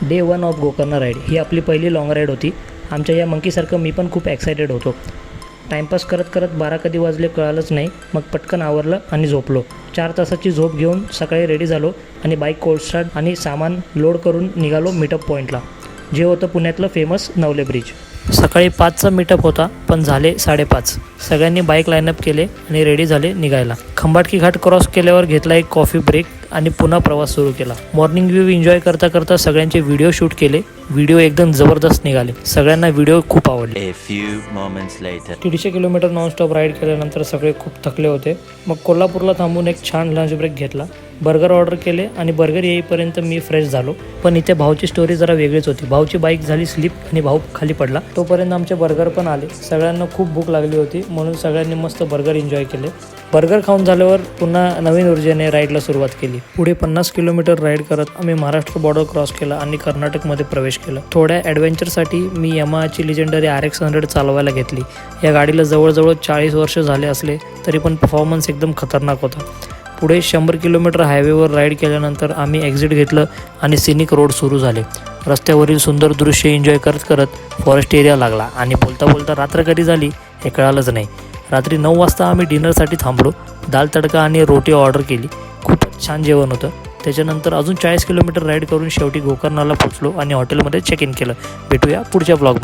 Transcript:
Day 1 of Gokarna ride ही आपली पहिली long ride होती. आमच्या या मंकीसारखं मी पण खूप एक्सायटेड होतो. टाईमपास करत करत 12 कधी वाजले कळालंच नाही. मग पटकन आवरलं आणि झोपलो. 4 तासाची झोप घेऊन सकाळी रेडी झालो आणि बाईक कोल्ड स्टार्ट आणि सामान लोड करून निघालो मीटअप पॉईंटला, जे होतं पुण्यातलं फेमस नवले ब्रिज. सकाळी 5चा मीटअप होता, पण झाले 5:30. सगळ्यांनी बाईक लाईनअप केले आणि रेडी झाले निघायला. खंबाटकी घाट क्रॉस केल्यावर घेतला एक कॉफी ब्रेक आणि पुन्हा प्रवास सुरू केला. मॉर्निंग व्ह्यू एन्जॉय करता करता सगळ्यांचे व्हिडिओ शूट केले. व्हिडिओ एकदम जबरदस्त निघाले. सगळ्यांना व्हिडिओ खूप आवडले. 150 किलोमीटर नॉनस्टॉप राईड केल्यानंतर सगळे खूप थकले होते. मग कोल्हापूरला थांबून एक छान लंच ब्रेक घेतला. बर्गर ऑर्डर केले आणि बर्गर येईपर्यंत मी फ्रेश झालो. पण इथे भाऊची स्टोरी जरा वेगळीच होती. भाऊची बाईक झाली स्लिप आणि भाऊ खाली पडला. तोपर्यंत आमचे बर्गर पण आले. सगळ्यांना खूप भूक लागली होती, म्हणून सगळ्यांनी मस्त बर्गर एन्जॉय केले. बर्गर खाऊन झाल्यावर पुन्हा नवीन ऊर्जेने राईडला सुरुवात केली. पुढे 50 किलोमीटर राईड करत आम्ही महाराष्ट्र बॉर्डर क्रॉस केला आणि कर्नाटकमध्ये प्रवेश केला. थोड्या ॲडव्हेंचरसाठी मी यमाहाची लिजेंडरी RX 100 चालवायला घेतली. या गाडीला जवळजवळ 40 वर्ष झाले असले तरी पण परफॉर्मन्स एकदम खतरनाक होता. पुढे 100 किलोमीटर हायवेवर राईड केल्यानंतर आम्ही एक्झिट घेतलं आणि सिनिक रोड सुरू झाले. रस्त्यावरील सुंदर दृश्य एन्जॉय करत करत फॉरेस्ट एरिया लागला आणि बोलता बोलता रात्र कधी झाली हे कळालंच नाही. रात्री 9 वाजता आम्ही डिनरसाठी थांबलो. दाल तडका आणि रोटी ऑर्डर केली. खूपच छान जेवण होतं. त्याच्यानंतर अजून 40 किलोमीटर राईड करून शेवटी गोकर्णाला पोचलो आणि हॉटेलमध्ये चेक इन केलं. भेटूया पुढच्या ब्लॉगमध्ये.